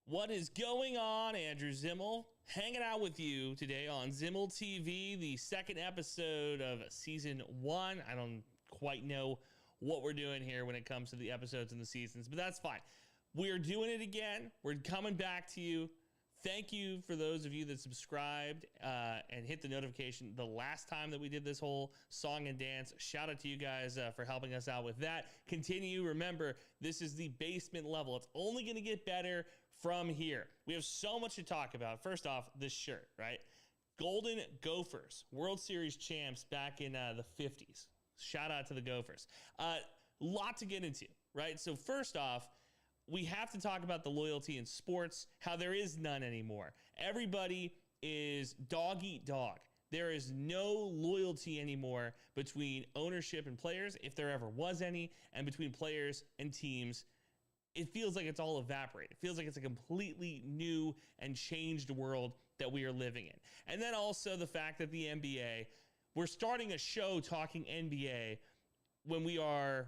What is going on? Andrew Zimmel hanging out with you today on Zimmel TV, the second episode of season 1. I don't quite know what we're doing here when it comes to the episodes and the seasons, but that's fine. We're doing it again. We're coming back to you. Thank you for those of you that subscribed and hit the notification the last time that we did this whole song and dance. Shout out to you guys for helping us out with that. Continue. Remember, this is the basement level. It's only going to get better from here. We have so much to talk about. First off, this shirt, right? Golden Gophers, World Series champs back in the 50s. Shout out to the Gophers. Lot to get into, right? So first off, we have to talk about the loyalty in sports, how there is none anymore. Everybody is dog eat dog. There is no loyalty anymore between ownership and players, if there ever was any, and between players and teams. It feels like it's all evaporated. It feels like it's a completely new and changed world that we are living in. And then also the fact that the NBA, we're starting a show talking NBA when we are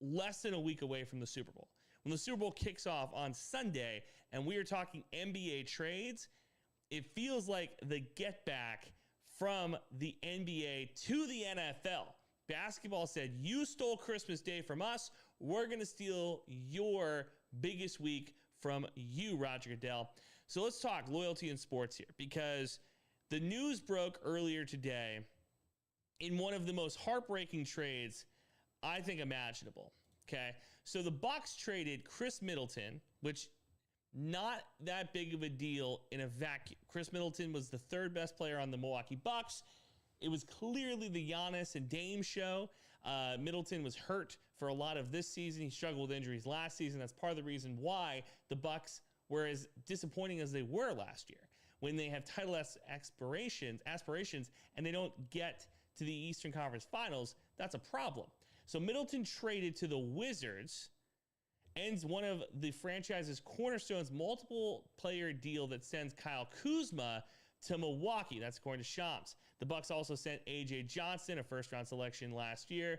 less than a week away from the Super Bowl. When the Super Bowl kicks off on Sunday and we are talking NBA trades, it feels like the get back from the NBA to the NFL. Basketball said, you stole Christmas Day from us. We're going to steal your biggest week from you, Roger Goodell. So let's talk loyalty in sports here, because the news broke earlier today in one of the most heartbreaking trades I think imaginable. Okay, so the Bucks traded Chris Middleton, which not that big of a deal in a vacuum. Chris Middleton was the third best player on the Milwaukee Bucks. It was clearly the Giannis and Dame show. Middleton was hurt for a lot of this season. He struggled with injuries last season. That's part of the reason why the Bucks were as disappointing as they were last year. When they have title aspirations, and they don't get to the Eastern Conference Finals, that's a problem. So Middleton traded to the Wizards, ends one of the franchise's cornerstones, multiple player deal that sends Kyle Kuzma to Milwaukee. That's according to Shams. The Bucks also sent A.J. Johnson, a first-round selection last year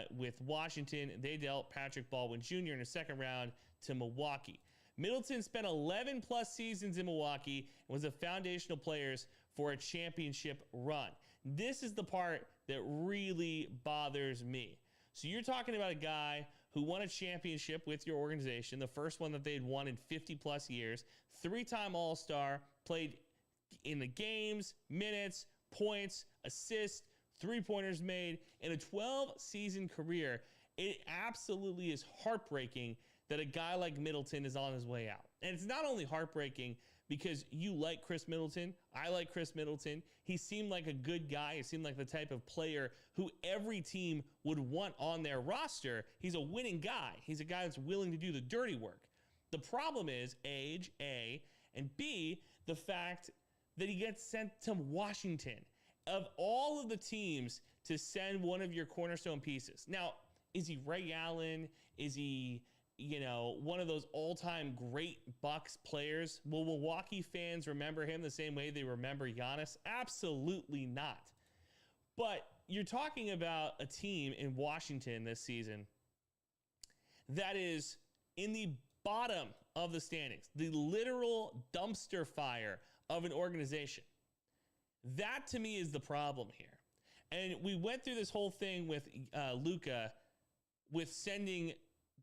with Washington. They dealt Patrick Baldwin Jr. in the second round to Milwaukee. Middleton spent 11-plus seasons in Milwaukee and was a foundational player for a championship run. This is the part that really bothers me. So you're talking about a guy who won a championship with your organization, the first one that they'd won in 50-plus years, three-time All-Star, played in the games, minutes, points, assists, three-pointers made in a 12-season career. It absolutely is heartbreaking that a guy like Middleton is on his way out. And it's not only heartbreaking because you like Chris Middleton. I like Chris Middleton. He seemed like a good guy. He seemed like the type of player who every team would want on their roster. He's a winning guy. He's a guy that's willing to do the dirty work. The problem is age, A, and B, the fact that he gets sent to Washington. Of all of the teams to send one of your cornerstone pieces. Now, is he Ray Allen? Is he, one of those all-time great Bucks players? Will Milwaukee fans remember him the same way they remember Giannis? Absolutely not. But you're talking about a team in Washington this season that is in the bottom of the standings, the literal dumpster fire of an organization. That, to me, is the problem here. And we went through this whole thing with Luka, with sending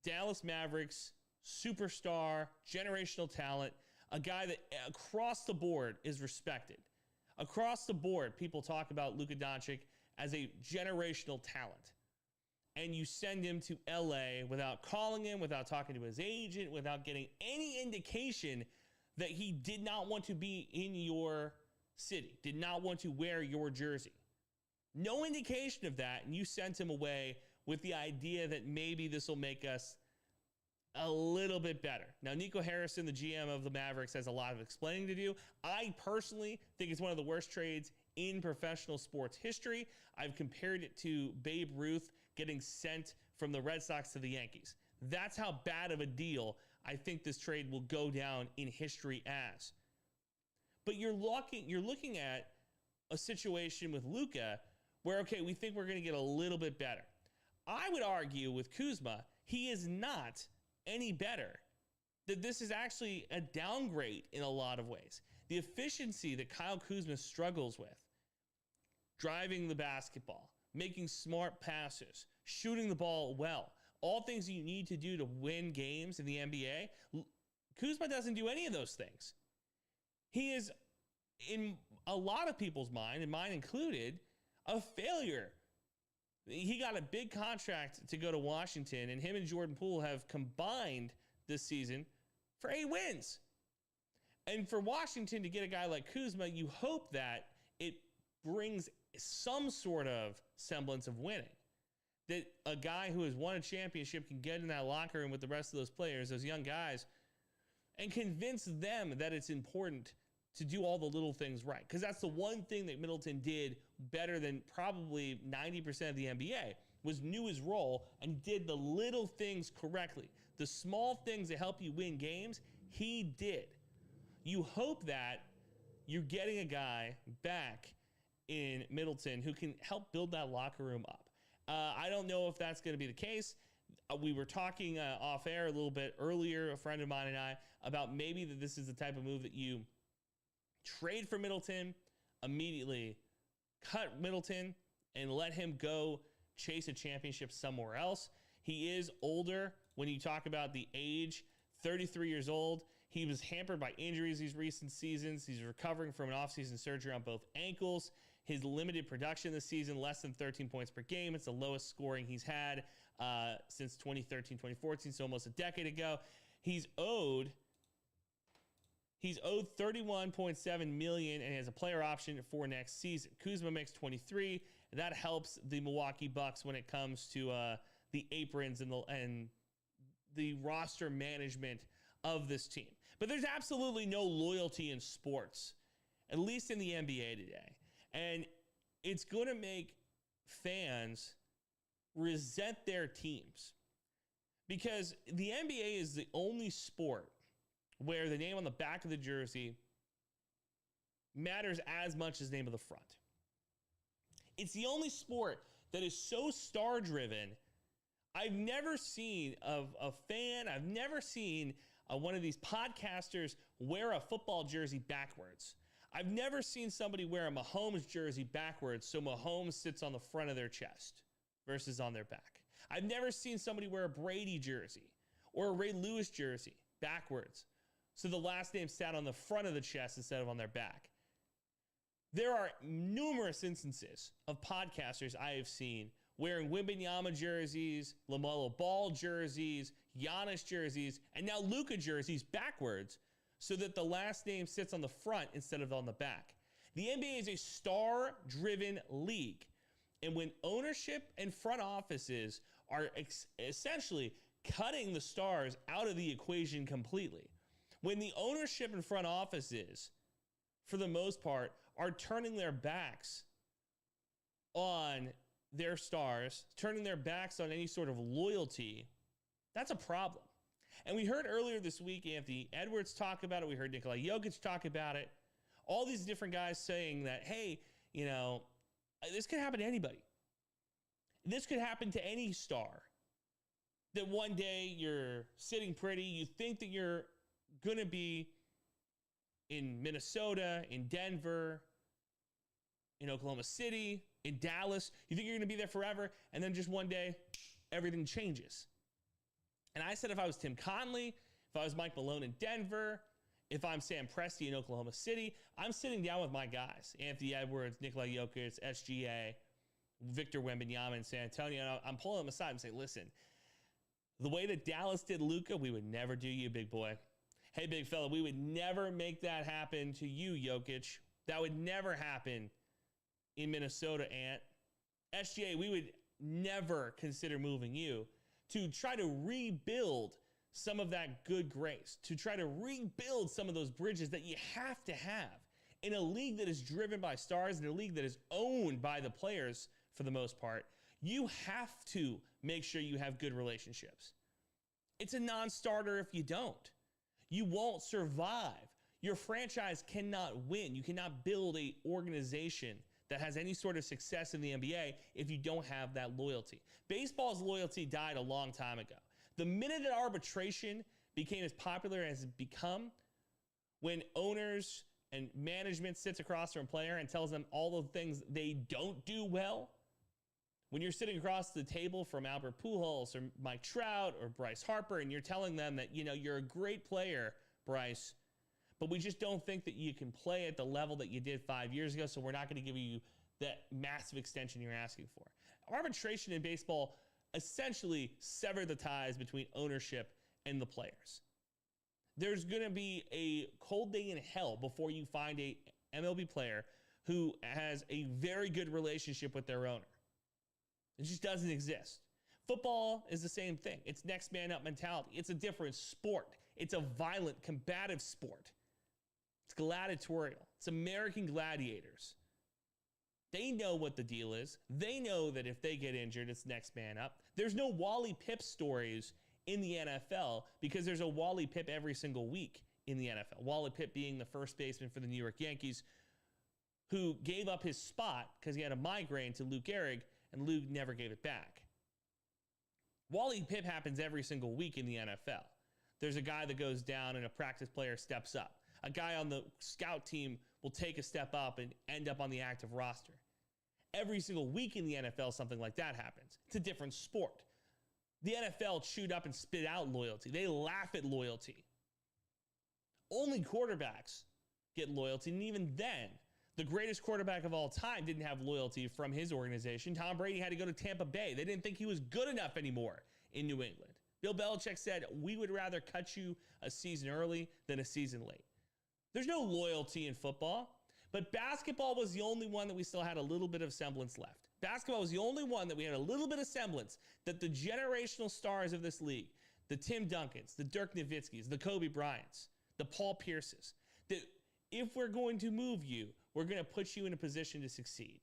Dallas Mavericks, superstar, generational talent, a guy that across the board is respected. Across the board, people talk about Luka Doncic as a generational talent. And you send him to LA without calling him, without talking to his agent, without getting any indication that he did not want to be in your city, did not want to wear your jersey. No indication of that, and you sent him away with the idea that maybe this will make us a little bit better. Now, Nico Harrison, the GM of the Mavericks, has a lot of explaining to do. I personally think it's one of the worst trades in professional sports history. I've compared it to Babe Ruth getting sent from the Red Sox to the Yankees. That's how bad of a deal I think this trade will go down in history as. But you're looking at a situation with Luka where, okay, we think we're going to get a little bit better. I would argue with Kuzma, he is not any better that this is actually a downgrade in a lot of ways. The efficiency that Kyle Kuzma struggles with, driving the basketball, making smart passes, shooting the ball well, all things you need to do to win games in the NBA, Kuzma doesn't do any of those things. He is, in a lot of people's mind, and mine included, a failure. He got a big contract to go to Washington, and him and Jordan Poole have combined this season for 8 wins. And for Washington to get a guy like Kuzma, you hope that it brings some sort of semblance of winning. That a guy who has won a championship can get in that locker room with the rest of those players, those young guys, and convince them that it's important to do all the little things right. Because that's the one thing that Middleton did better than probably 90% of the NBA, was knew his role and did the little things correctly. The small things that help you win games, he did. You hope that you're getting a guy back in Middleton who can help build that locker room up. I don't know if that's going to be the case. We were talking off air a little bit earlier, a friend of mine and I, about maybe that this is the type of move that you trade for Middleton, immediately cut Middleton, and let him go chase a championship somewhere else. He is older when you talk about the age, 33 years old. He was hampered by injuries these recent seasons. He's recovering from an offseason surgery on both ankles. His limited production this season, less than 13 points per game. It's the lowest scoring he's had since 2013, 2014, so almost a decade ago. He's owed $31.7 million and has a player option for next season. Kuzma makes 23. That helps the Milwaukee Bucks when it comes to the aprons and the roster management of this team. But there's absolutely no loyalty in sports, at least in the NBA today. And it's going to make fans resent their teams, because the NBA is the only sport where the name on the back of the jersey matters as much as the name of the front. It's the only sport that is so star-driven. I've never seen a fan, I've never seen one of these podcasters wear a football jersey backwards. I've never seen somebody wear a Mahomes jersey backwards so Mahomes sits on the front of their chest versus on their back. I've never seen somebody wear a Brady jersey or a Ray Lewis jersey backwards so the last name sat on the front of the chest instead of on their back. There are numerous instances of podcasters I have seen wearing Wembanyama jerseys, LaMelo Ball jerseys, Giannis jerseys, and now Luka jerseys backwards so that the last name sits on the front instead of on the back. The NBA is a star-driven league, and when ownership and front offices are essentially cutting the stars out of the equation completely, when the ownership and front offices, for the most part, are turning their backs on their stars, turning their backs on any sort of loyalty, that's a problem. And we heard earlier this week Anthony Edwards talk about it. We heard Nikola Jokic talk about it. All these different guys saying that, hey, you know, this could happen to anybody. This could happen to any star. That one day you're sitting pretty, you think that you're going to be in Minnesota, in Denver, in Oklahoma City, in Dallas. You think you're going to be there forever, and then just one day, everything changes. And I said if I was Tim Conley, if I was Mike Malone in Denver, if I'm Sam Presti in Oklahoma City, I'm sitting down with my guys, Anthony Edwards, Nikola Jokic, SGA, Victor Wembanyama in San Antonio. And I'm pulling them aside and say, listen, the way that Dallas did Luka, we would never do you, big boy. Hey, big fella, we would never make that happen to you, Jokic. That would never happen in Minnesota, Ant. SGA, we would never consider moving you, to try to rebuild some of that good grace, to try to rebuild some of those bridges that you have to have in a league that is driven by stars, in a league that is owned by the players for the most part. You have to make sure you have good relationships. It's a non-starter if you don't. You won't survive. Your franchise cannot win. You cannot build an organization that has any sort of success in the NBA if you don't have that loyalty. Baseball's loyalty died a long time ago. The minute that arbitration became as popular as it's become when owners and management sits across from a player and tells them all the things they don't do well. When you're sitting across the table from Albert Pujols or Mike Trout or Bryce Harper and you're telling them that, you know, you're a great player, Bryce, but we just don't think that you can play at the level that you did 5 years ago, so we're not going to give you that massive extension you're asking for. Arbitration in baseball essentially severed the ties between ownership and the players. There's going to be a cold day in hell before you find a MLB player who has a very good relationship with their owner. It just doesn't exist. Football is the same thing. It's next man up mentality. It's a different sport. It's a violent, combative sport. It's gladiatorial. It's American gladiators. They know what the deal is. They know that if they get injured, it's next man up. There's no Wally Pipp stories in the NFL because there's a Wally Pipp every single week in the NFL. Wally Pipp being the first baseman for the New York Yankees who gave up his spot because he had a migraine to Lou Gehrig, and Lou never gave it back. Wally Pipp happens every single week in the NFL. There's a guy that goes down and a practice player steps up. A guy on the scout team will take a step up and end up on the active roster. Every single week in the NFL, something like that happens. It's a different sport. The NFL chewed up and spit out loyalty. They laugh at loyalty. Only quarterbacks get loyalty, and even then, the greatest quarterback of all time didn't have loyalty from his organization. Tom Brady had to go to Tampa Bay. They didn't think he was good enough anymore in New England. Bill Belichick said, we would rather cut you a season early than a season late. There's no loyalty in football, but basketball was the only one that we still had a little bit of semblance left. Basketball was the only one that we had a little bit of semblance that the generational stars of this league, the Tim Duncans, the Dirk Nowitzkis, the Kobe Bryants, the Paul Pierces, that if we're going to move you, we're going to put you in a position to succeed.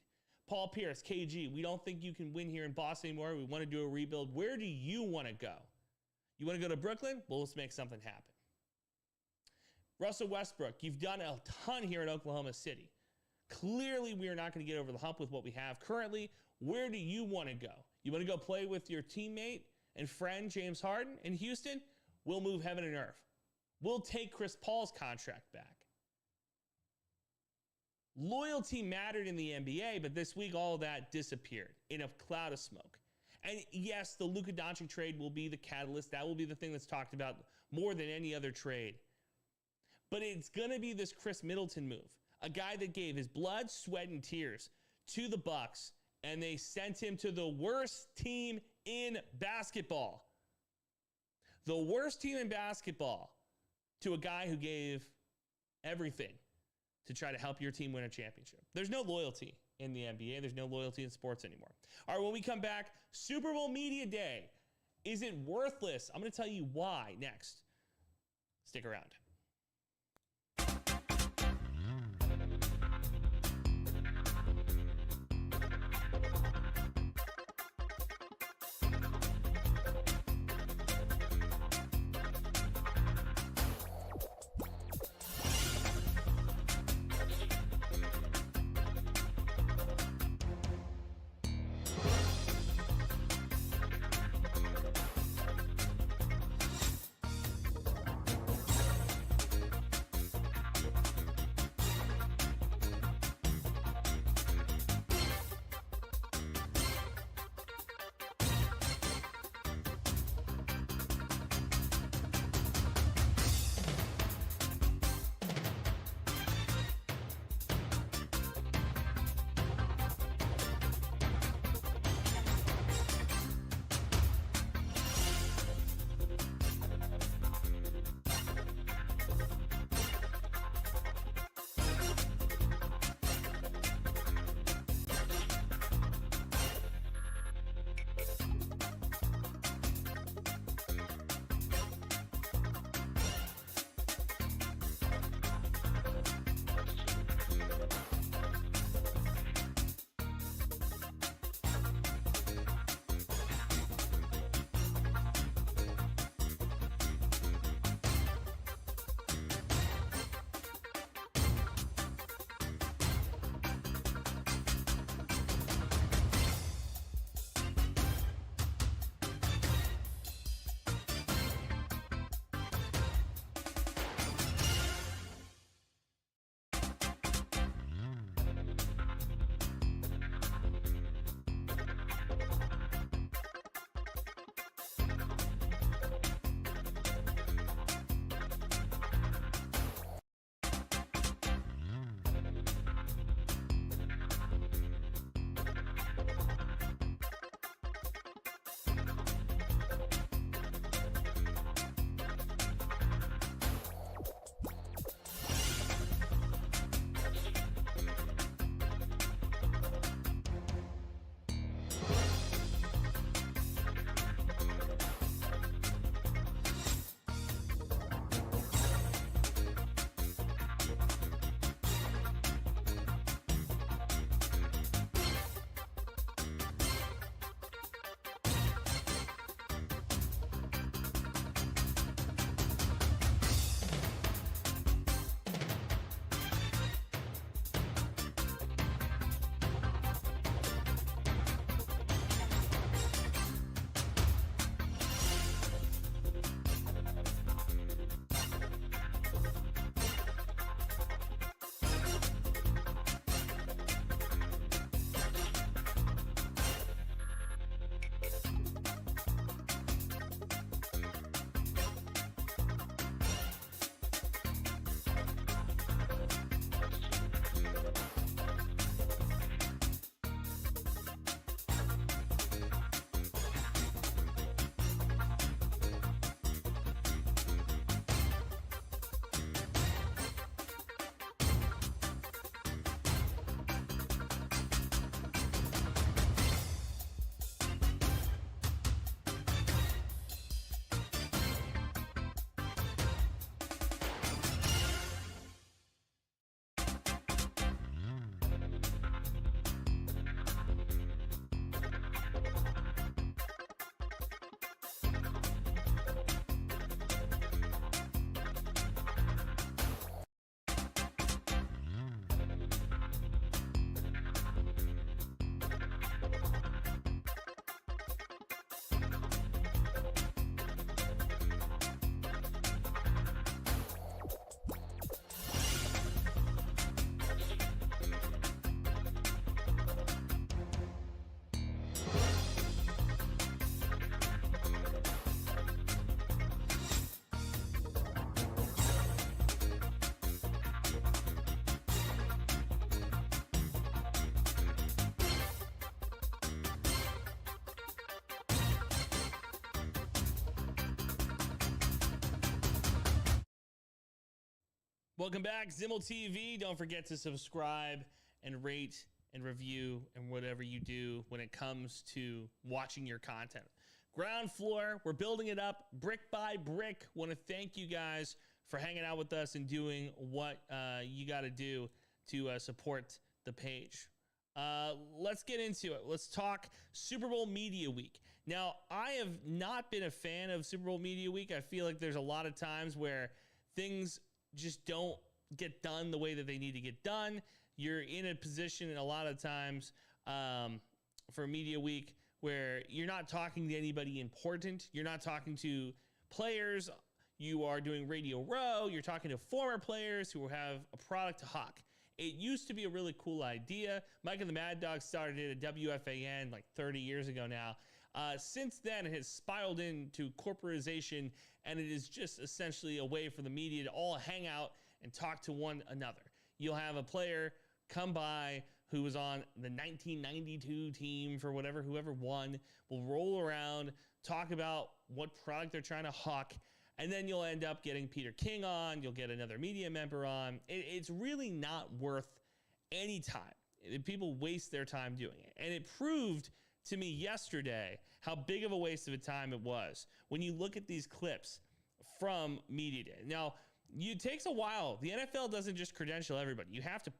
Paul Pierce, KG, we don't think you can win here in Boston anymore. We want to do a rebuild. Where do you want to go? You want to go to Brooklyn? Well, let's make something happen. Russell Westbrook, you've done a ton here in Oklahoma City. Clearly, we are not going to get over the hump with what we have currently. Where do you want to go? You want to go play with your teammate and friend, James Harden, in Houston? We'll move heaven and earth. We'll take Chris Paul's contract back. Loyalty mattered in the NBA, but this week all of that disappeared in a cloud of smoke. And yes, the Luka Doncic trade will be the catalyst. That will be the thing that's talked about more than any other trade. But it's going to be this Chris Middleton move, a guy that gave his blood, sweat, and tears to the Bucks, and they sent him to the worst team in basketball. The worst team in basketball to a guy who gave everything to try to help your team win a championship. There's no loyalty in the NBA. There's no loyalty in sports anymore. All right, when we come back, Super Bowl Media Day. Is it worthless? I'm going to tell you why next. Stick around. Welcome back, Zimmel TV. Don't forget to subscribe and rate and review and whatever you do when it comes to watching your content. Ground floor, we're building it up brick by brick. Want to thank you guys for hanging out with us and doing what you got to do to support the page. Let's get into it. Let's talk Super Bowl Media Week. Now, I have not been a fan of Super Bowl Media Week. I feel like there's a lot of times where things just don't get done the way that they need to get done. You're in a position a lot of times for Media Week where you're not talking to anybody important. You're not talking to players. You are doing Radio Row. You're talking to former players who have a product to hawk. It used to be a really cool idea. Mike and the Mad Dog started it at WFAN like 30 years ago now. Since then, it has spiraled into corporatization, and it is just essentially a way for the media to all hang out and talk to one another. You'll have a player come by who was on the 1992 team for whoever won, will roll around, talk about what product they're trying to hawk, and then you'll end up getting Peter King on. You'll get another media member on. It's really not worth any time. People waste their time doing it. And it proved to me yesterday how big of a waste of a time it was when you look at these clips from Media Day. Now, it takes a while. The NFL doesn't just credential everybody. You have to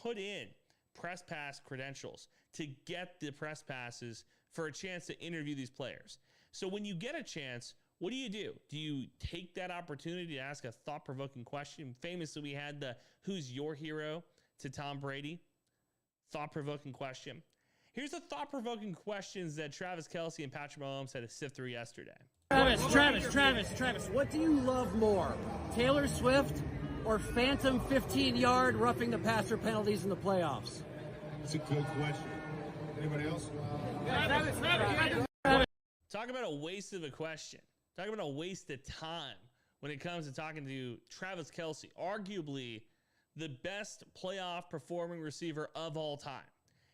put in press pass credentials to get the press passes for a chance to interview these players. So when you get a chance, what do? Do you take that opportunity to ask a thought-provoking question? Famously, we had the "Who's your hero?" to Tom Brady. Thought-provoking question. Here's the thought-provoking questions that Travis Kelce and Patrick Mahomes had to sift through yesterday. Travis, what do you love more, Taylor Swift or phantom 15-yard roughing the passer penalties in the playoffs? That's a good question. Anybody else? Talk about a waste of a question. Talk about a waste of time when it comes to talking to Travis Kelce, arguably the best playoff performing receiver of all time.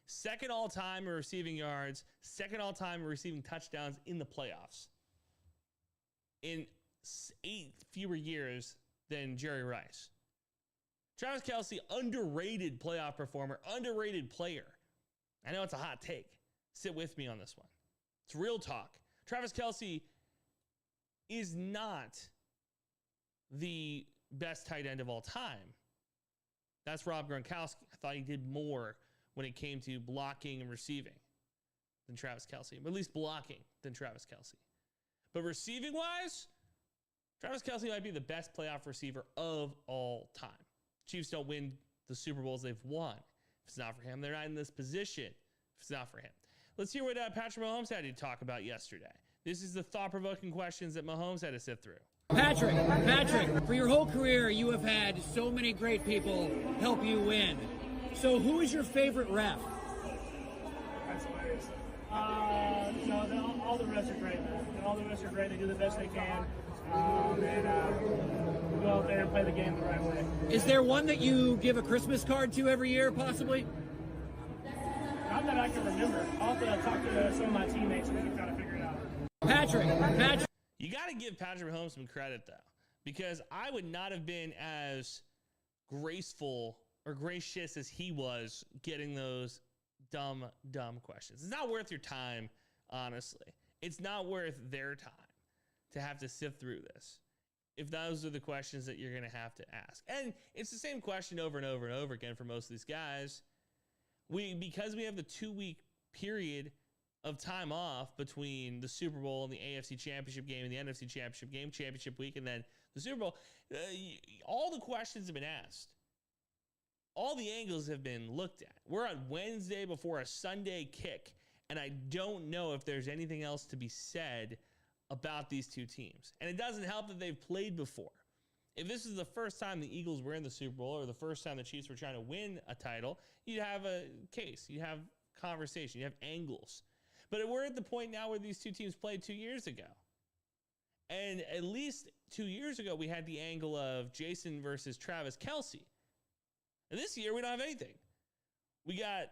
Second all time in receiving yards, second all time in receiving touchdowns in the playoffs. In 8 fewer years than Jerry Rice. Travis Kelce, underrated playoff performer, underrated player. I know it's a hot take. Sit with me on this one. It's real talk. Travis Kelce is not the best tight end of all time. That's Rob Gronkowski. I thought he did more when it came to blocking and receiving than Travis Kelce, but at least blocking than Travis Kelce. But receiving wise, Travis Kelce might be the best playoff receiver of all time. Chiefs don't win the Super Bowls they've won. If it's not for him, they're not in this position. If it's not for him. Let's hear what Patrick Mahomes had to talk about yesterday. This is the thought-provoking questions that Mahomes had to sift through. Patrick, for your whole career, you have had so many great people help you win. So who is your favorite ref? That's hilarious. All the refs are great, man. All the refs are great. They do the best they can. And go out there and play the game the right way. Is there one that you give a Christmas card to every year, possibly? Not that I can remember. I'll have to talk to some of my teammates and we can kind of figure it out. Patrick. You got to give Patrick Mahomes some credit, though, because I would not have been as graceful or gracious as he was getting those dumb questions. It's not worth your time, honestly. It's not worth their time to have to sift through this if those are the questions that you're going to have to ask. And it's the same question over and over and over again for most of these guys. Because we have the 2-week period of time off between the Super Bowl and the AFC Championship game and the NFC Championship game, championship week, and then the Super Bowl, all the questions have been asked. All the angles have been looked at. We're on Wednesday before a Sunday kick, and I don't know if there's anything else to be said about these two teams. And it doesn't help that they've played before. If this is the first time the Eagles were in the Super Bowl or the first time the Chiefs were trying to win a title, you'd have a case. You'd have conversation. You'd have angles. But we're at the point now where these two teams played 2 years ago. And at least 2 years ago, we had the angle of Jason versus Travis Kelce. And this year, we don't have anything. We got,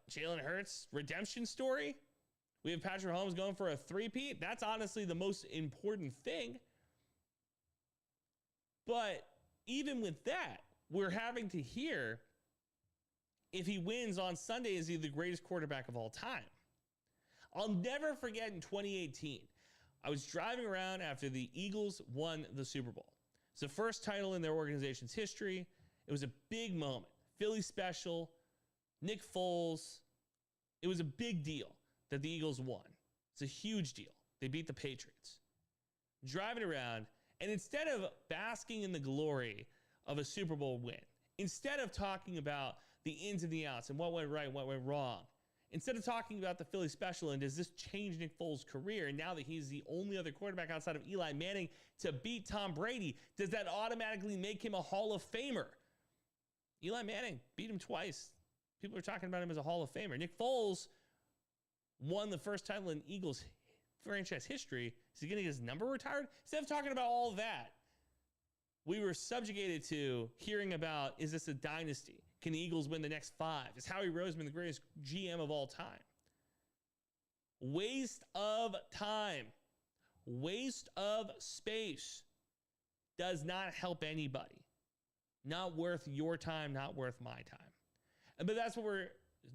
Jalen Hurts' redemption story? We have Patrick Mahomes going for a three-peat? That's honestly the most important thing. But even with that, we're having to hear if he wins on Sunday, is he the greatest quarterback of all time? I'll never forget in 2018, I was driving around after the Eagles won the Super Bowl. It's the first title in their organization's history. It was a big moment. Philly special, Nick Foles. It was a big deal that the Eagles won. It's a huge deal. They beat the Patriots. Driving around, and instead of basking in the glory of a Super Bowl win, instead of talking about the ins and the outs and what went right and what went wrong, instead of talking about the Philly special and does this change Nick Foles' career, and now that he's the only other quarterback outside of Eli Manning to beat Tom Brady, does that automatically make him a Hall of Famer? Eli Manning beat him twice. People are talking about him as a Hall of Famer. Nick Foles won the first title in Eagles franchise history. Is he going to get his number retired? Instead of talking about all that, we were subjugated to hearing about, is this a dynasty? Can the Eagles win the next 5? Is Howie Roseman the greatest GM of all time? Waste of time. Waste of space. Does not help anybody. Not worth your time, not worth my time. But that's what we're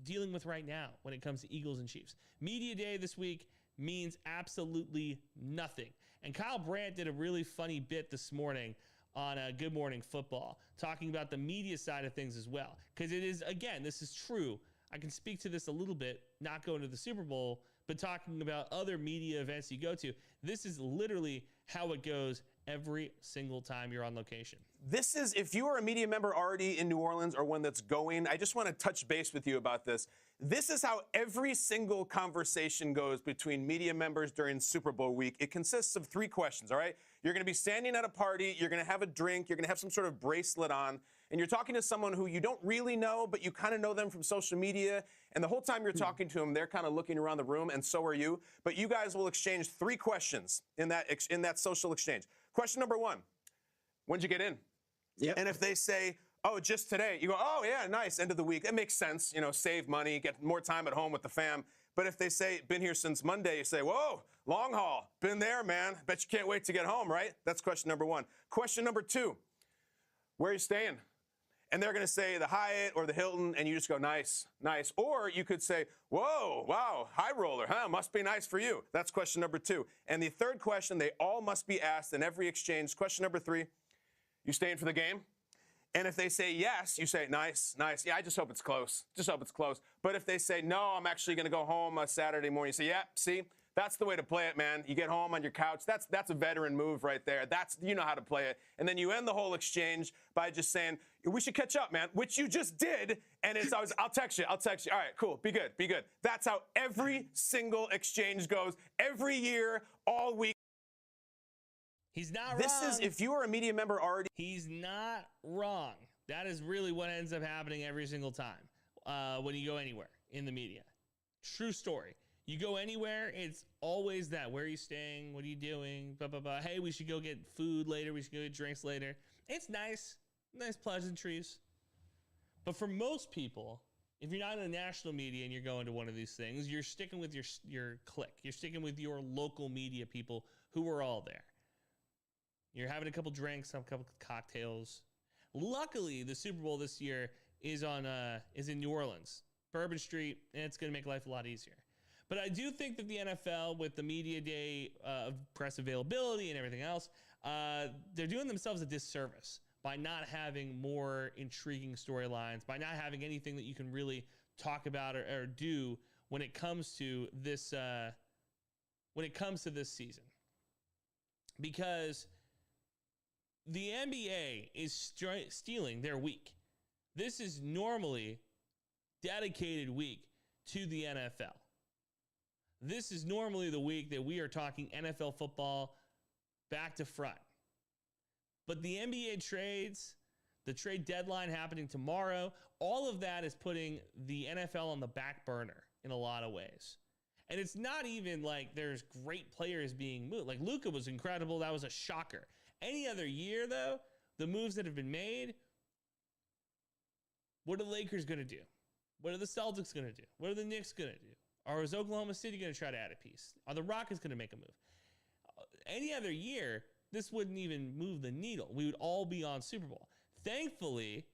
dealing with right now when it comes to Eagles and Chiefs. Media Day this week means absolutely nothing. And Kyle Brandt did a really funny bit this morning on Good Morning Football, talking about the media side of things as well. Because it is, again, this is true. I can speak to this a little bit, not going to the Super Bowl, but talking about other media events you go to. This is literally how it goes every single time you're on location. This is, if you are a media member already in New Orleans or one that's going, I just want to touch base with you about this. This is how every single conversation goes between media members during Super Bowl week. It consists of 3 questions, all right? You're going to be standing at a party, you're going to have a drink, you're going to have some sort of bracelet on, and you're talking to someone who you don't really know, but you kind of know them from social media, and the whole time you're talking to them, they're kind of looking around the room, and so are you. But you guys will exchange 3 questions in that social exchange. Question number 1, when'd you get in? Yep. And if they say, oh, just today, you go, oh, yeah, nice, end of the week. That makes sense, you know, save money, get more time at home with the fam. But if they say, been here since Monday, you say, whoa, long haul, been there, man. Bet you can't wait to get home, right? That's question number 1. Question number 2, where are you staying? And they're going to say the Hyatt or the Hilton, and you just go, nice, nice. Or you could say, whoa, wow, high roller, huh? Must be nice for you. That's question number 2. And the third question, they all must be asked in every exchange. Question number 3, you staying for the game? And if they say yes, you say, nice, nice. Yeah, I just hope it's close. Just hope it's close. But if they say, no, I'm actually going to go home Saturday morning, you say, yeah, see, that's the way to play it, man. You get home on your couch. That's a veteran move right there. You know how to play it. And then you end the whole exchange by just saying, we should catch up, man, which you just did. And it's always, I'll text you. All right, cool. Be good. That's how every single exchange goes every year, all week. He's not wrong. This is, if you are a media member already. He's not wrong. That is really what ends up happening every single time when you go anywhere in the media. True story. You go anywhere, it's always that. Where are you staying? What are you doing? Blah, blah, blah. Hey, we should go get food later. We should go get drinks later. It's nice pleasantries. But for most people, if you're not in the national media and you're going to one of these things, you're sticking with your clique. You're sticking with your local media people who are all there. You're having a couple drinks, a couple cocktails. Luckily, the Super Bowl this year is in New Orleans, Bourbon Street, and it's going to make life a lot easier. But I do think that the NFL, with the media day of press availability and everything else, they're doing themselves a disservice by not having more intriguing storylines, by not having anything that you can really talk about or do when it comes to this season. Because the NBA is stealing their week. This is normally dedicated week to the NFL. This is normally the week that we are talking NFL football back to front. But the NBA trades, the trade deadline happening tomorrow, all of that is putting the NFL on the back burner in a lot of ways. And it's not even like there's great players being moved. Like Luka was incredible. That was a shocker. Any other year, though, the moves that have been made, what are the Lakers going to do? What are the Celtics going to do? What are the Knicks going to do? Or is Oklahoma City going to try to add a piece? Are the Rockets going to make a move? Any other year, this wouldn't even move the needle. We would all be on Super Bowl. Thankfully,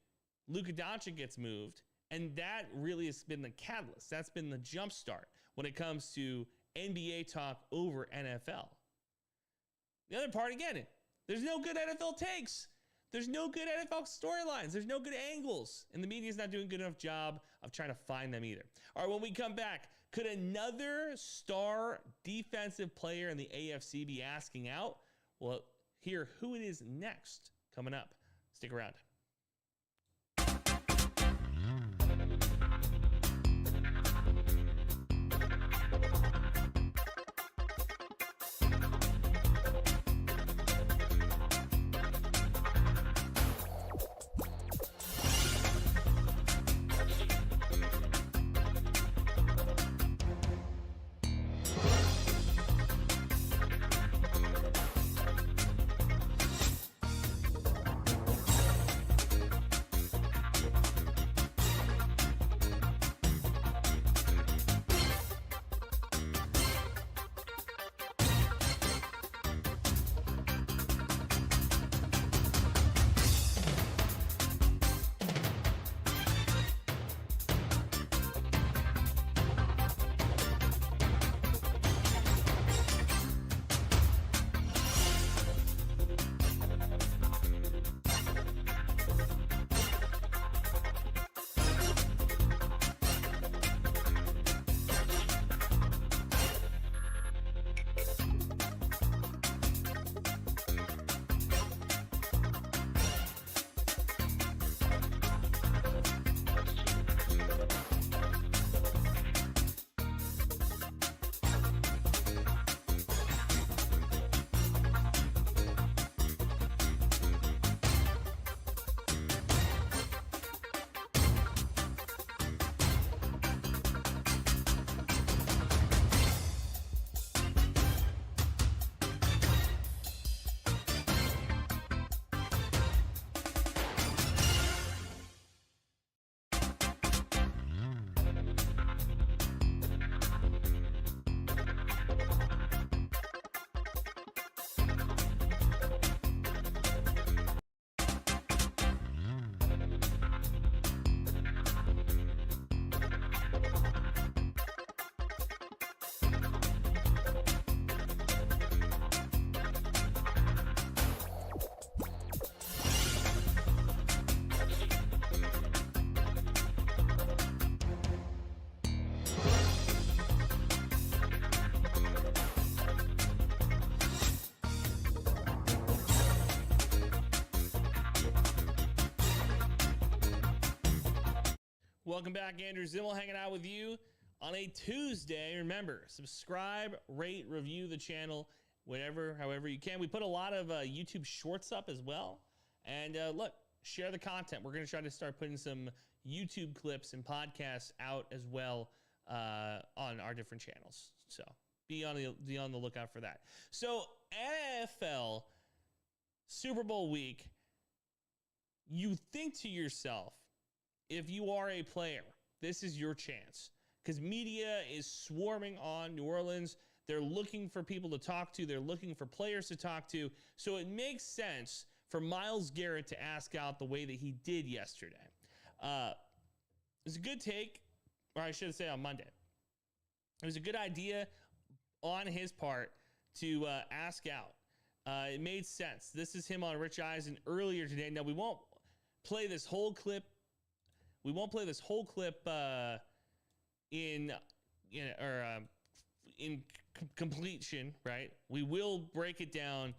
Luka Doncic gets moved, and that really has been the catalyst. That's been the jumpstart when it comes to NBA talk over NFL. The other part, again, there's no good NFL takes. There's no good NFL storylines. There's no good angles. And the media's not doing a good enough job of trying to find them either. All right, when we come back, could another star defensive player in the AFC be asking out? Well, hear who it is next coming up. Stick around. Welcome back. Andrew Zimmel hanging out with you on a Tuesday. Remember, subscribe, rate, review the channel, however you can. We put a lot of YouTube shorts up as well. And look, share the content. We're going to try to start putting some YouTube clips and podcasts out as well on our different channels. So be on the lookout for that. So NFL Super Bowl week, you think to yourself, if you are a player, this is your chance, because media is swarming on New Orleans. They're looking for people to talk to. They're looking for players to talk to. So it makes sense for Myles Garrett to ask out the way that he did yesterday. It was a good take, or I should say on Monday. It was a good idea on his part to ask out. It made sense. This is him on Rich Eisen earlier today. Now, we won't play this whole clip. We won't play this whole clip in completion, right? We will break it down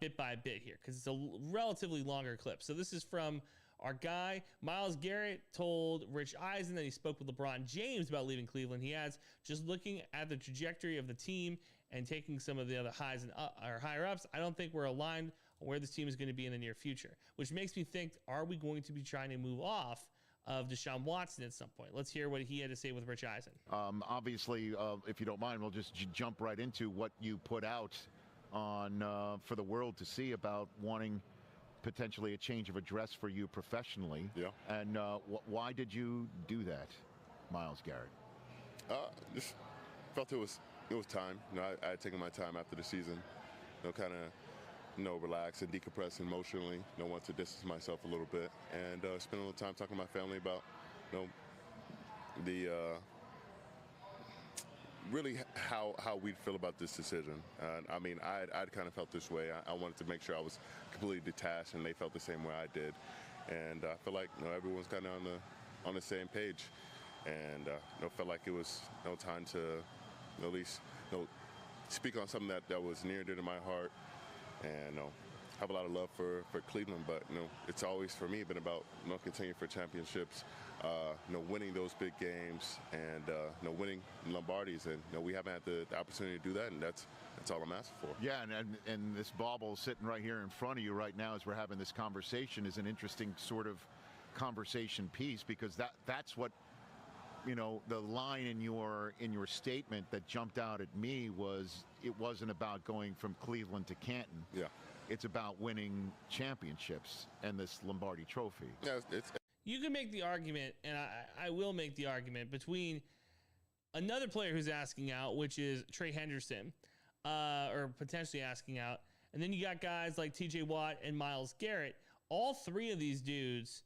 bit by bit here because it's a relatively longer clip. So this is from our guy. Myles Garrett told Rich Eisen that he spoke with LeBron James about leaving Cleveland. He adds, just looking at the trajectory of the team and taking some of the other highs and or higher ups, I don't think we're aligned on where this team is going to be in the near future, which makes me think, are we going to be trying to move off of Deshaun Watson at some point? Let's hear what he had to say with Rich Eisen. Obviously, if you don't mind, we'll just jump right into what you put out on for the world to see about wanting potentially a change of address for you professionally. Yeah. And why did you do that, Myles Garrett? Just felt it was time. You know, I had taken my time after the season. You know, kind of relax and decompress emotionally. Want to distance myself a little bit and spend a little time talking to my family about, the really how we feel about this decision. I mean, I'd kind of felt this way. I wanted to make sure I was completely detached, and they felt the same way I did. And I feel like everyone's kind of on the same page, and felt like it was time to at least speak on something that was near and dear to my heart, and have a lot of love for Cleveland. But it's always for me been about continuing for championships, winning those big games, and winning Lombardis, and we haven't had the opportunity to do that, and that's all I'm asking for. Yeah, and this bauble sitting right here in front of you right now as we're having this conversation is an interesting sort of conversation piece, because that's what the line in your statement that jumped out at me was, it wasn't about going from Cleveland to Canton. Yeah. It's about winning championships and this Lombardi Trophy. Yeah, You can make the argument, and I will make the argument, between another player who's asking out, which is Trey Henderson, or potentially asking out, and then you got guys like TJ Watt and Myles Garrett. All three of these dudes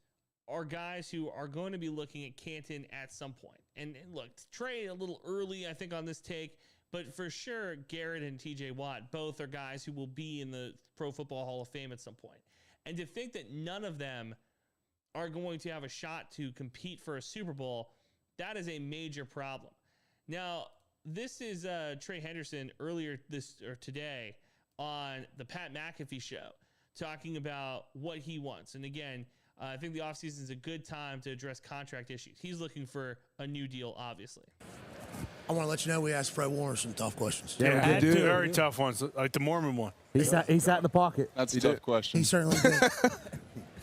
are guys who are going to be looking at Canton at some point. And look, Trey a little early, I think, on this take, but for sure, Garrett and TJ Watt both are guys who will be in the Pro Football Hall of Fame at some point. And to think that none of them are going to have a shot to compete for a Super Bowl, that is a major problem. Now, this is Trey Henderson earlier today on the Pat McAfee show, talking about what he wants. And again, I think the offseason is a good time to address contract issues. He's looking for a new deal, obviously. I want to let you know we asked Fred Warner some tough questions. Yeah, we did. Very tough ones, like the Mormon one. He sat in the pocket. That's a tough question. He certainly did.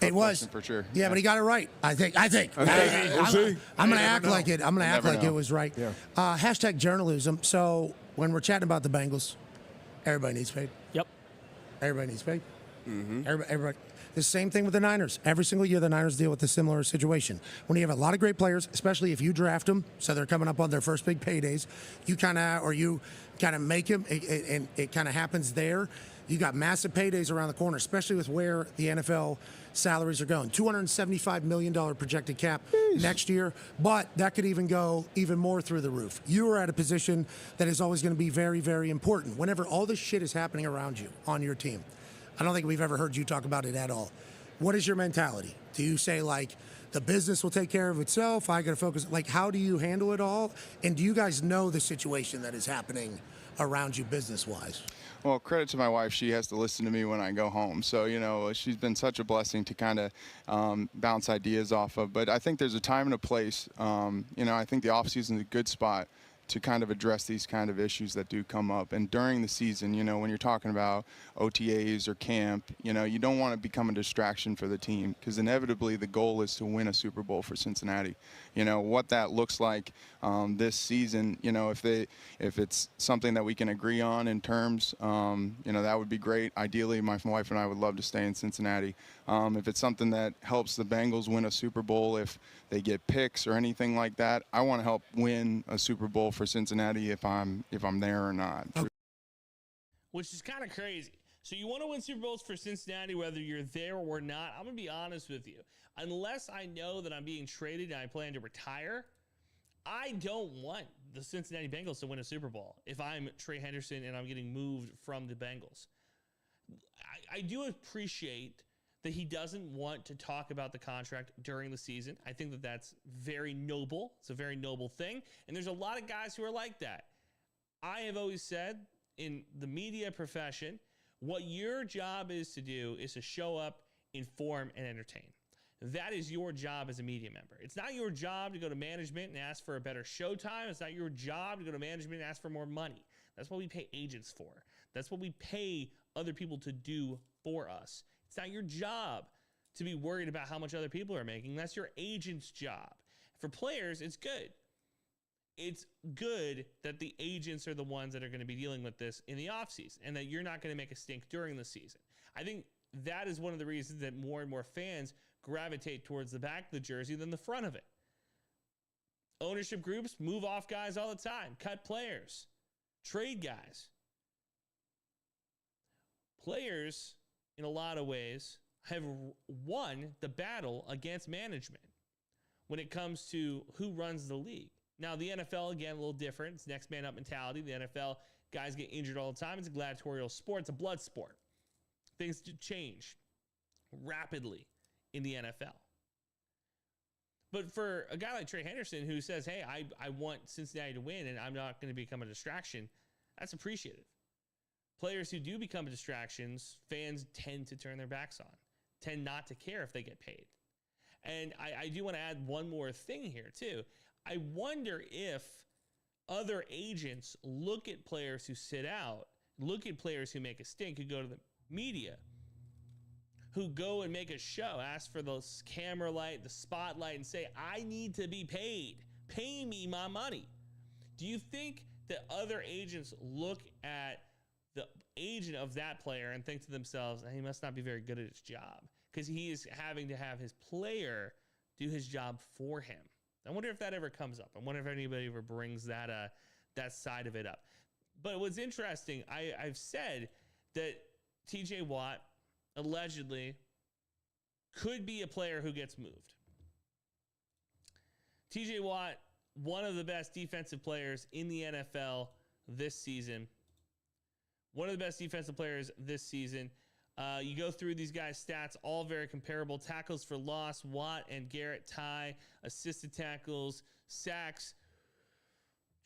It was for sure. Yeah, but he got it right. I think. I'm going to act like it. I'm going to act like it was right. Yeah. Hashtag journalism. So when we're chatting about the Bengals, everybody needs paid. Yep. Everybody needs paid. Mm-hmm. Everybody. The same thing with the Niners. Every single year, the Niners deal with a similar situation. When you have a lot of great players, especially if you draft them, so they're coming up on their first big paydays, you kind of make them, and it kind of happens there. You got massive paydays around the corner, especially with where the NFL salaries are going. $275 million projected cap next year, but that could even go even more through the roof. You are at a position that is always going to be very, very important. Whenever all this shit is happening around you on your team, I don't think we've ever heard you talk about it at all. What is your mentality? Do you say, like, the business will take care of itself? I got to focus. Like, how do you handle it all? And do you guys know the situation that is happening around you business-wise? Well, credit to my wife. She has to listen to me when I go home. So, she's been such a blessing to kind of bounce ideas off of. But I think there's a time and a place. I think the offseason is a good spot to kind of address these kind of issues that do come up. And during the season, when you're talking about OTAs or camp, you don't want to become a distraction for the team, because inevitably the goal is to win a Super Bowl for Cincinnati. What that looks like this season, if it's something that we can agree on in terms, that would be great. Ideally, my wife and I would love to stay in Cincinnati. If it's something that helps the Bengals win a Super Bowl, if they get picks or anything like that, I want to help win a Super Bowl for Cincinnati if I'm there or not. Which is kind of crazy. So you want to win Super Bowls for Cincinnati whether you're there or not. I'm going to be honest with you. Unless I know that I'm being traded and I plan to retire, I don't want the Cincinnati Bengals to win a Super Bowl if I'm Trey Henderson and I'm getting moved from the Bengals. I do appreciate that he doesn't want to talk about the contract during the season. I think that that's very noble. It's a very noble thing. And there's a lot of guys who are like that. I have always said in the media profession, what your job is to do is to show up, inform, and entertain. That is your job as a media member. It's not your job to go to management and ask for a better showtime. It's not your job to go to management and ask for more money. That's what we pay agents for. That's what we pay other people to do for us. It's not your job to be worried about how much other people are making. That's your agent's job. For players, it's good. It's good that the agents are the ones that are going to be dealing with this in the offseason and that you're not going to make a stink during the season. I think that is one of the reasons that more and more fans gravitate towards the back of the jersey than the front of it. Ownership groups move off guys all the time, cut players, trade guys. players, in a lot of ways, have won the battle against management when it comes to who runs the league. Now, the NFL, again, a little different. It's next man up mentality. The NFL, guys get injured all the time. It's a gladiatorial sport. It's a blood sport. Things change rapidly in the NFL. But for a guy like Trey Henderson who says, hey, I want Cincinnati to win and I'm not going to become a distraction, that's appreciative. Players who do become distractions, fans tend to turn their backs on, tend not to care if they get paid. And I do want to add one more thing here, too. I wonder if other agents look at players who sit out, look at players who make a stink, who go to the media, who go and make a show, ask for the camera light, the spotlight, and say, I need to be paid. Pay me my money. Do you think that other agents look at the agent of that player and think to themselves, he must not be very good at his job because he is having to have his player do his job for him? I wonder if that ever comes up. I wonder if anybody ever brings that side of it up. But what's interesting, I've said that TJ Watt allegedly could be a player who gets moved. TJ Watt, one of the best defensive players in the NFL this season. One of the best defensive players this season. You go through these guys' stats, all very comparable. Tackles for loss, Watt and Garrett tie. Assisted tackles, sacks.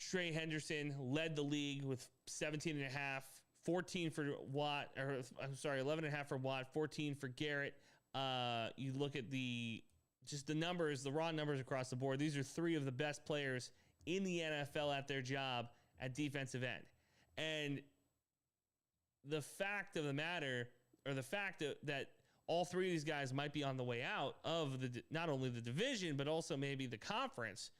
Trey Henderson led the league with 17.5. 14 for Watt, or I'm sorry, 11.5 for Watt, 14 for Garrett. You look at the numbers, the raw numbers across the board. These are three of the best players in the NFL at their job at defensive end. And the fact of the matter, or the fact that all three of these guys might be on the way out of not only the division, but also maybe the conference.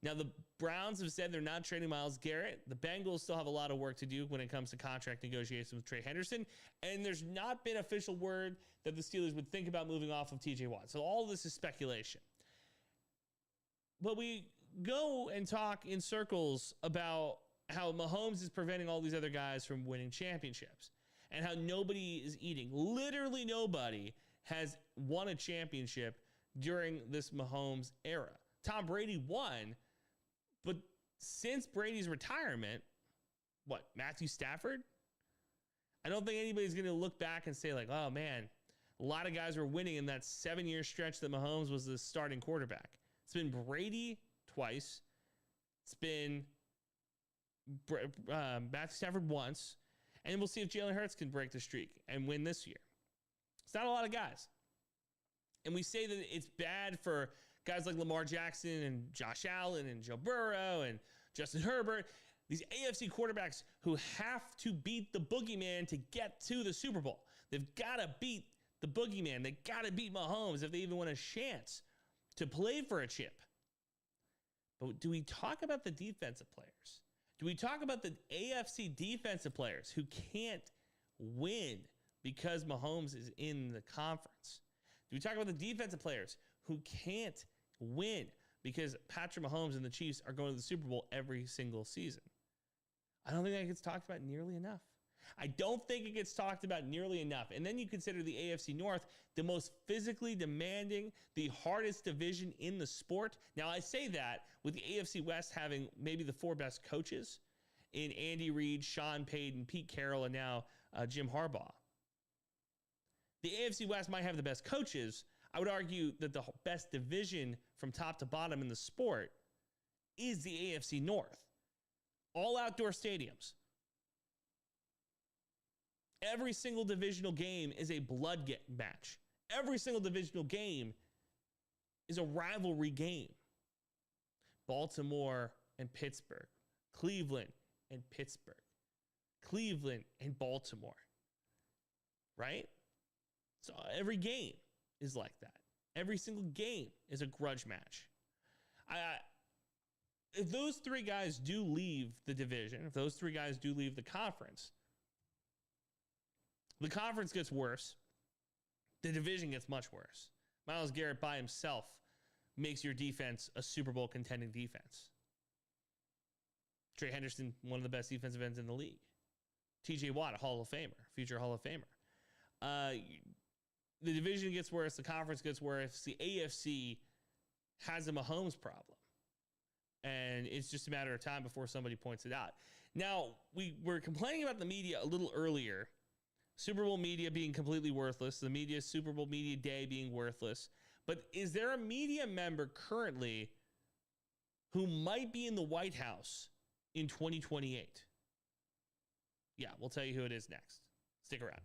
Now, the Browns have said they're not trading Myles Garrett. The Bengals still have a lot of work to do when it comes to contract negotiations with Trey Henderson. And there's not been official word that the Steelers would think about moving off of TJ Watt. So all of this is speculation. But we go and talk in circles about how Mahomes is preventing all these other guys from winning championships and how nobody is eating. Literally nobody has won a championship during this Mahomes era. Tom Brady won, but since Brady's retirement, Matthew Stafford? I don't think anybody's going to look back and say like, oh man, a lot of guys were winning in that 7-year stretch that Mahomes was the starting quarterback. It's been Brady twice. It's been Matthew Stafford once. And we'll see if Jalen Hurts can break the streak and win this year. It's not a lot of guys. And we say that it's bad for guys like Lamar Jackson and Josh Allen and Joe Burrow and Justin Herbert, these AFC quarterbacks who have to beat the boogeyman to get to the Super Bowl. They've got to beat the boogeyman. They've got to beat Mahomes if they even want a chance to play for a chip. But do we talk about the defensive players? Do we talk about the AFC defensive players who can't win because Mahomes is in the conference? Do we talk about the defensive players who can't win because Patrick Mahomes and the Chiefs are going to the Super Bowl every single season? I don't think that gets talked about nearly enough. I don't think it gets talked about nearly enough. And then you consider the AFC North, the most physically demanding, the hardest division in the sport. Now, I say that with the AFC West having maybe the 4 best coaches in Andy Reid, Sean Payton, Pete Carroll, and now Jim Harbaugh. The AFC West might have the best coaches. I would argue that the best division from top to bottom in the sport is the AFC North. All outdoor stadiums. Every single divisional game is a blood match. Every single divisional game is a rivalry game. Baltimore and Pittsburgh. Cleveland and Pittsburgh. Cleveland and Baltimore. Right? So every game is like that. Every single game is a grudge match. If those 3 guys do leave the division, if those 3 guys do leave the conference gets worse. The division gets much worse. Myles Garrett by himself makes your defense a Super Bowl contending defense. Trey Henderson, one of the best defensive ends in the league. TJ Watt, a Hall of Famer, future Hall of Famer. The division gets worse. The conference gets worse. The AFC has a Mahomes problem. And it's just a matter of time before somebody points it out. Now, we were complaining about the media a little earlier. Super Bowl media being completely worthless. The media, Super Bowl media day being worthless. But is there a media member currently who might be in the White House in 2028? Yeah, we'll tell you who it is next. Stick around.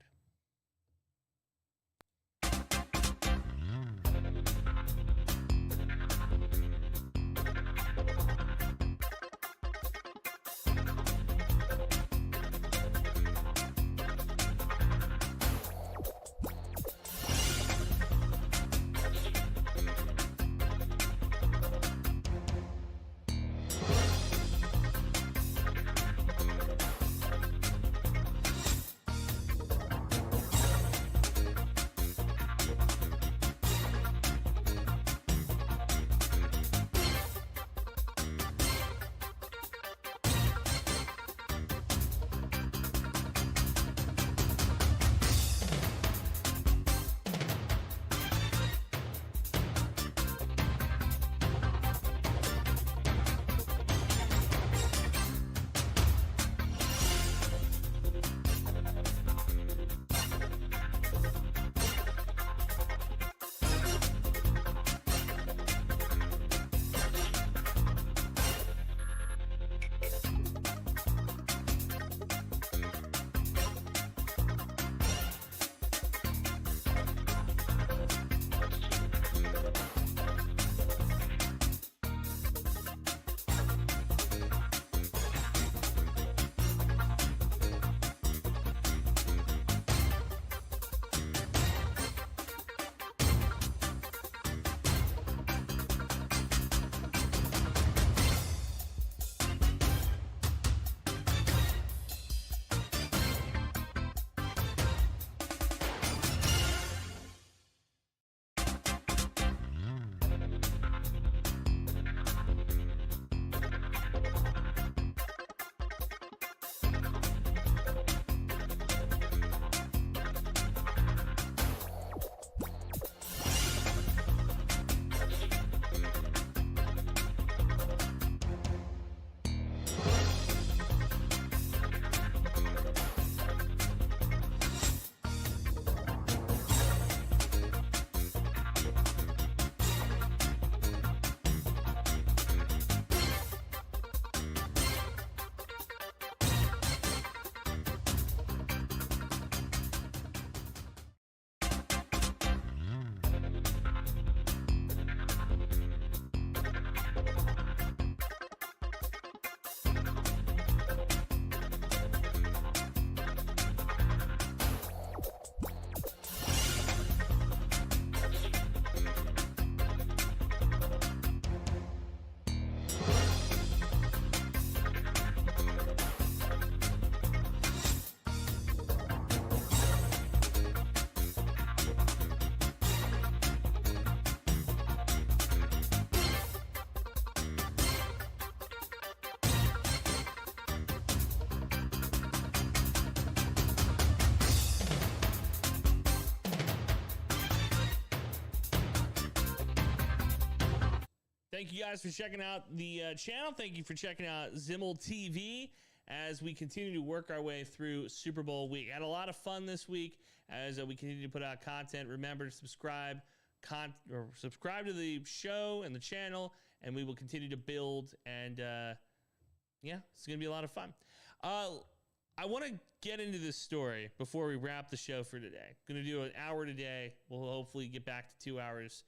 Thank you guys for checking out the channel. Thank you for checking out Zimmel TV as we continue to work our way through Super Bowl week. Had a lot of fun this week as we continue to put out content. Remember to subscribe to the show and the channel, and we will continue to build. And yeah, it's going to be a lot of fun. I want to get into this story before we wrap the show for today. Going to do an hour today. We'll hopefully get back to 2 hours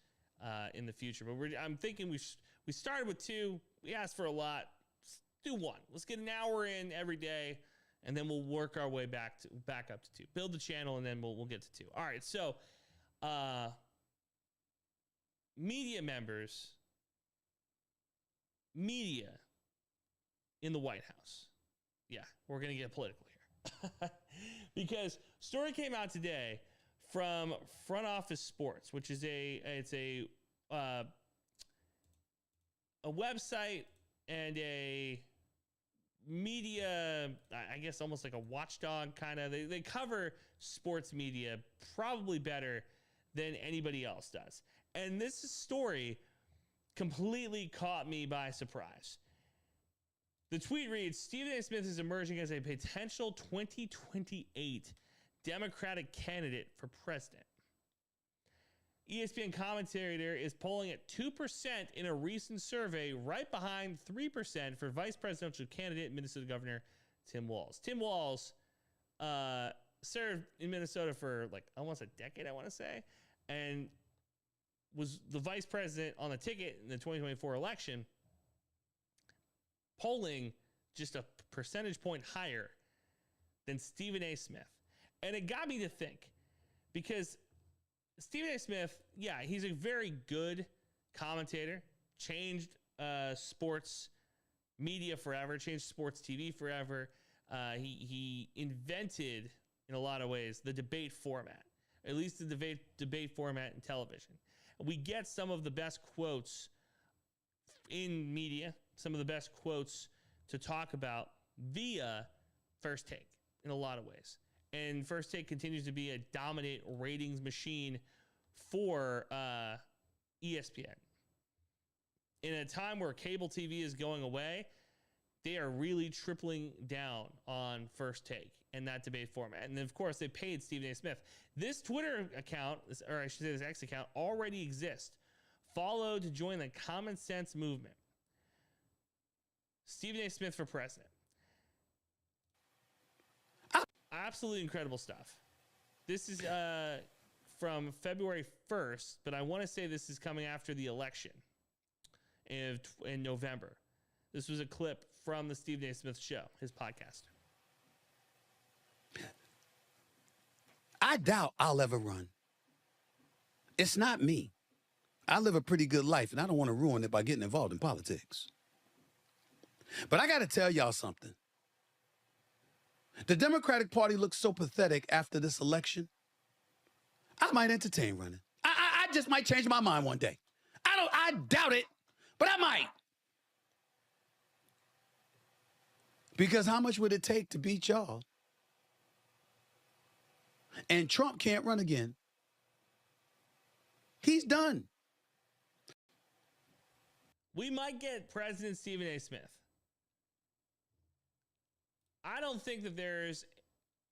in the future. But I'm thinking we started with 2. We asked for a lot. Let's do 1. Let's get an hour in every day, and then we'll work our way back up to 2. Build the channel, and then we'll get to 2. All right. So, media members, media in the White House. Yeah, we're gonna get political here because story came out today from Front Office Sports, which is a website and a media, I guess almost like a watchdog kind of. They cover sports media probably better than anybody else does. And this story completely caught me by surprise. The tweet reads, Stephen A. Smith is emerging as a potential 2028 Democratic candidate for president. ESPN commentator is polling at 2% in a recent survey, right behind 3% for vice presidential candidate Minnesota Governor Tim Walz. Tim Walz served in Minnesota for like almost a decade, I want to say, and was the vice president on the ticket in the 2024 election, polling just a percentage point higher than Stephen A. Smith. And it got me to think, because Stephen A. Smith, yeah, he's a very good commentator, changed sports media forever, changed sports TV forever. He invented, in a lot of ways, the debate format, at least the debate format in television. We get some of the best quotes in media, some of the best quotes to talk about via First Take in a lot of ways. And First Take continues to be a dominant ratings machine for ESPN. In a time where cable TV is going away, they are really tripling down on First Take and that debate format. And then, of course, they paid Stephen A. Smith. This Twitter account, or I should say this X account, already exists. Follow to join the Common Sense movement. Stephen A. Smith for president. Absolutely incredible stuff. This is from February 1st, but I want to say this is coming after the election in November. This was a clip from the Stephen A. Smith Show, his podcast. I doubt I'll ever run. It's not me. I live a pretty good life, and I don't want to ruin it by getting involved in politics. But I got to tell y'all something. The Democratic Party looks so pathetic after this election. I might entertain running. I just might change my mind one day. I doubt it, but I might. Because how much would it take to beat y'all? And Trump can't run again. He's done. We might get President Stephen A. Smith. I don't think that there's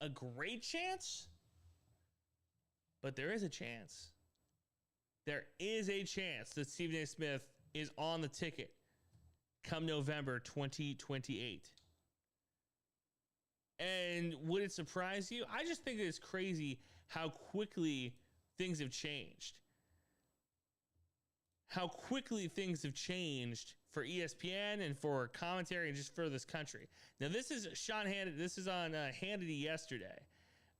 a great chance, but there is a chance. There is a chance that Stephen A. Smith is on the ticket come November 2028. And would it surprise you? I just think it's crazy how quickly things have changed. How quickly things have changed for ESPN and for commentary and just for this country. Now, this is Sean Hannity. This is on Hannity yesterday.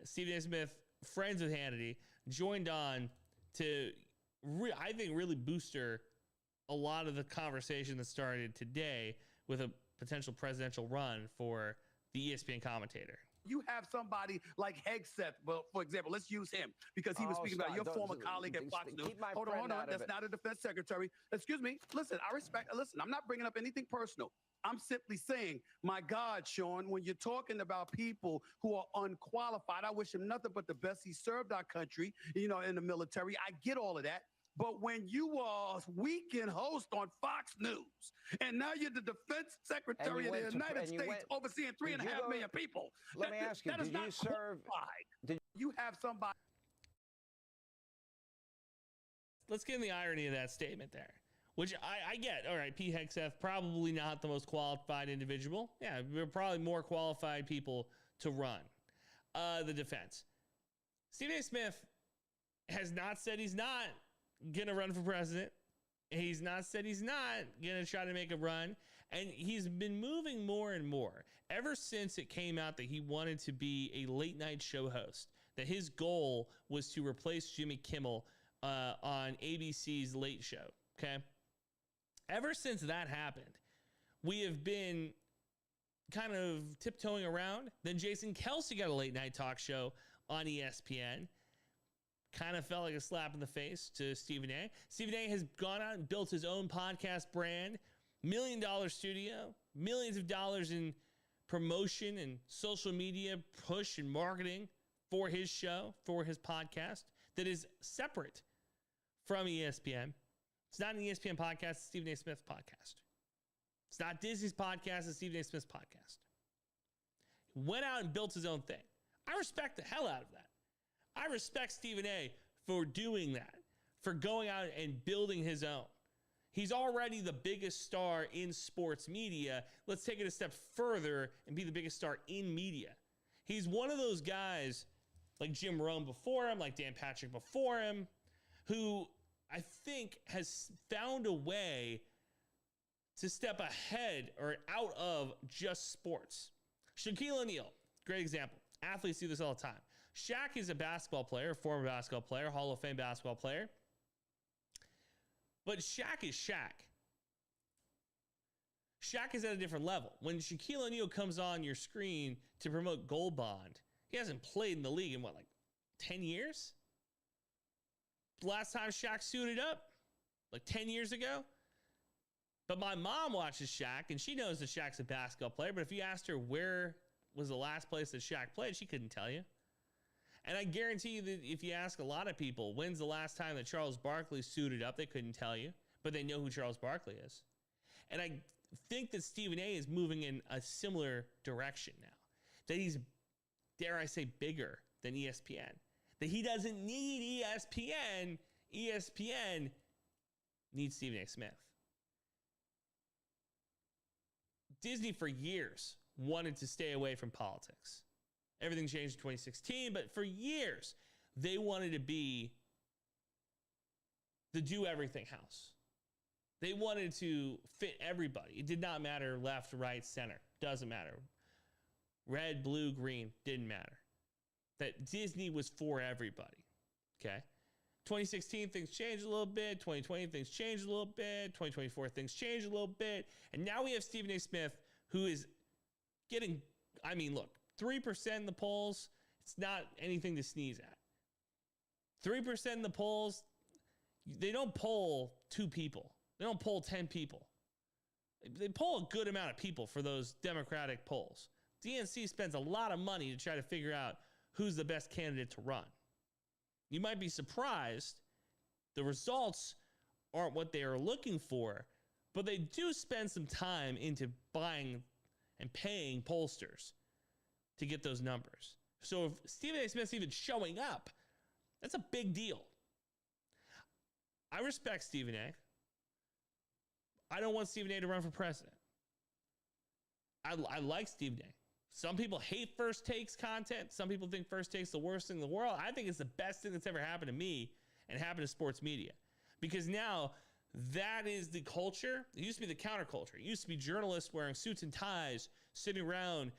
Stephen A. Smith, friends with Hannity, joined on to, I think, really booster a lot of the conversation that started today with a potential presidential run for the ESPN commentator. You have somebody like Hegseth, well, for example, let's use him because he was speaking about your former colleague at Fox News. Hold on. That's not a defense secretary. Excuse me. Listen, I'm not bringing up anything personal. I'm simply saying, my God, Sean, when you're talking about people who are unqualified, I wish him nothing but the best. He served our country, in the military. I get all of that. But when you are a weekend host on Fox News, and now you're the defense secretary of the United States overseeing 3.5 million people. Let me ask you, did you serve? Did you have somebody? Let's get in the irony of that statement there, which I get. All right, Pete Hegseth, probably not the most qualified individual. Yeah, there are probably more qualified people to run the defense. Stephen A. Smith has not said he's not gonna run for president. He's not said he's not gonna try to make a run, and he's been moving more and more ever since it came out that he wanted to be a late night show host, that his goal was to replace Jimmy Kimmel on ABC's Late Show. Okay, ever since that happened, we have been kind of tiptoeing around. Then Jason Kelce got a late night talk show on ESPN. Kind of felt like a slap in the face to Stephen A. Stephen A. has gone out and built his own podcast brand, $1 million studio, millions of dollars in promotion and social media push and marketing for his show, for his podcast that is separate from ESPN. It's not an ESPN podcast, it's Stephen A. Smith's podcast. It's not Disney's podcast, it's Stephen A. Smith's podcast. He went out and built his own thing. I respect the hell out of that. I respect Stephen A. for doing that, for going out and building his own. He's already the biggest star in sports media. Let's take it a step further and be the biggest star in media. He's one of those guys like Jim Rome before him, like Dan Patrick before him, who I think has found a way to step ahead or out of just sports. Shaquille O'Neal, great example. Athletes do this all the time. Shaq is a basketball player, former basketball player, Hall of Fame basketball player. But Shaq is Shaq. Shaq is at a different level. When Shaquille O'Neal comes on your screen to promote Gold Bond, he hasn't played in the league in 10 years? The last time Shaq suited up? 10 years ago? But my mom watches Shaq, and she knows that Shaq's a basketball player, but if you asked her where was the last place that Shaq played, she couldn't tell you. And I guarantee you that if you ask a lot of people, when's the last time that Charles Barkley suited up, they couldn't tell you, but they know who Charles Barkley is. And I think that Stephen A. is moving in a similar direction now, that he's, dare I say, bigger than ESPN, that he doesn't need ESPN. ESPN needs Stephen A. Smith. Disney for years wanted to stay away from politics. Everything changed in 2016, but for years, they wanted to be the do-everything house. They wanted to fit everybody. It did not matter left, right, center. Doesn't matter. Red, blue, green, didn't matter. That Disney was for everybody, okay? 2016, things changed a little bit. 2020, things changed a little bit. 2024, things changed a little bit. And now we have Stephen A. Smith, who is getting, 3% in the polls, it's not anything to sneeze at. 3% in the polls, they don't poll 2 people. They don't poll 10 people. They poll a good amount of people for those Democratic polls. DNC spends a lot of money to try to figure out who's the best candidate to run. You might be surprised the results aren't what they are looking for, but they do spend some time into buying and paying pollsters to get those numbers. So if Stephen A. Smith's even showing up, that's a big deal. I respect Stephen A. I don't want Stephen A. to run for president. I like Stephen A. Some people hate First Takes content. Some people think First Takes the worst thing in the world. I think it's the best thing that's ever happened to me and happened to sports media. Because now that is the culture. It used to be the counterculture. It used to be journalists wearing suits and ties, sitting around,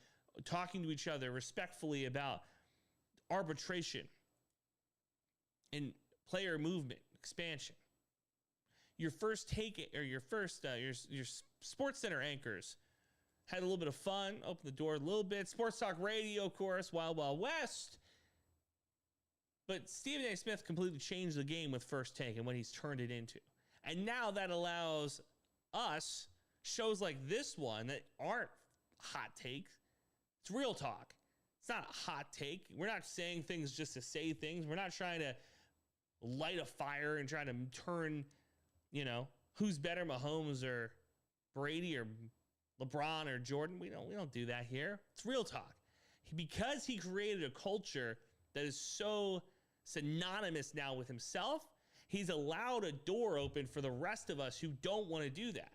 talking to each other respectfully about arbitration and player movement, expansion. Your First Take or your Sports Center anchors had a little bit of fun, opened the door a little bit. Sports Talk Radio, of course, Wild Wild West. But Stephen A. Smith completely changed the game with First Take and what he's turned it into. And now that allows us shows like this one that aren't hot takes. It's real talk. It's not a hot take. We're not saying things just to say things. We're not trying to light a fire and try to turn, who's better, Mahomes or Brady or LeBron or Jordan. We don't do that here. It's real talk. Because he created a culture that is so synonymous now with himself, he's allowed a door open for the rest of us who don't want to do that.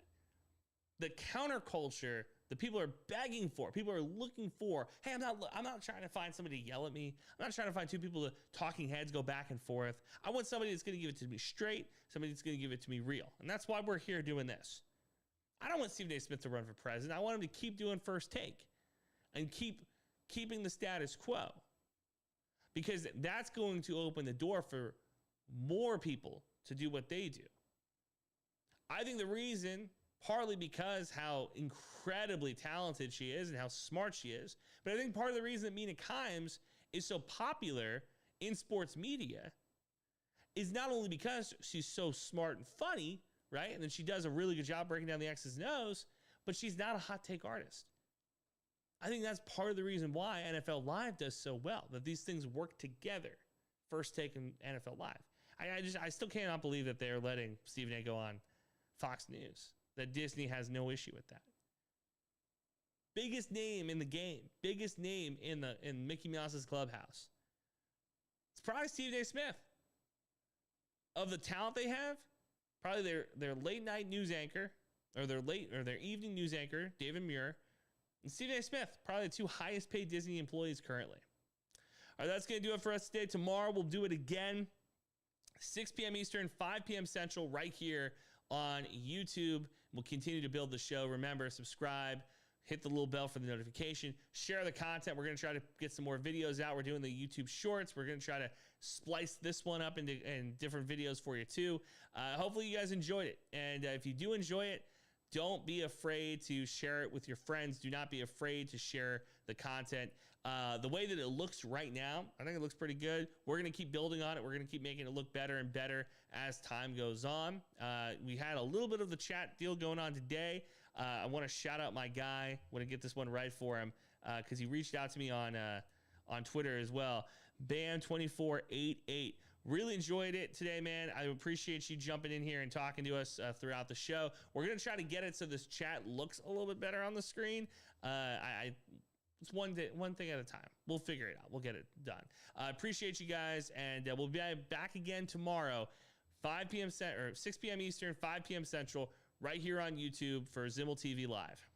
The counterculture that people are begging for, people are looking for. Hey, I'm not trying to find somebody to yell at me. I'm not trying to find 2 people to talking heads go back and forth. I want somebody that's going to give it to me straight, somebody that's going to give it to me real. And that's why we're here doing this. I don't want Stephen A. Smith to run for president. I want him to keep doing First Take and keeping the status quo, because that's going to open the door for more people to do what they do. I think the reason, partly because how incredibly talented she is and how smart she is, but I think part of the reason that Mina Kimes is so popular in sports media is not only because she's so smart and funny, right? And then she does a really good job breaking down the X's and O's, but she's not a hot take artist. I think that's part of the reason why NFL Live does so well, that these things work together. First Take and NFL Live. I still cannot believe that they're letting Stephen A go on Fox News, that Disney has no issue with that. Biggest name in the game, biggest name in Mickey Mouse's clubhouse. It's probably Stephen A. Smith. Of the talent they have, probably their late night news anchor, or their evening news anchor, David Muir, and Stephen A. Smith, probably the two highest paid Disney employees currently. All right, that's going to do it for us today. Tomorrow we'll do it again. 6 p.m. Eastern, 5 p.m. Central, right here on YouTube. We'll continue to build the show. Remember, subscribe, hit the little bell for the notification, share the content. We're going to try to get some more videos out. We're doing the YouTube Shorts. We're going to try to splice this one up into different videos for you too. Hopefully you guys enjoyed it. And if you do enjoy it, don't be afraid to share it with your friends. Do not be afraid to share the content. The way that it looks right now, I think it looks pretty good. We're going to keep building on it. We're going to keep making it look better and better as time goes on. We had a little bit of the chat deal going on today. I want to shout out my guy. I want to get this one right for him because he reached out to me on Twitter as well. Bam2488. Really enjoyed it today, man. I appreciate you jumping in here and talking to us throughout the show. We're going to try to get it so this chat looks a little bit better on the screen. It's one thing at a time. We'll figure it out. We'll get it done. Appreciate you guys, and we'll be back again tomorrow, 5 p.m. or 6 p.m. Eastern, 5 p.m. Central, right here on YouTube for Zimmel TV Live.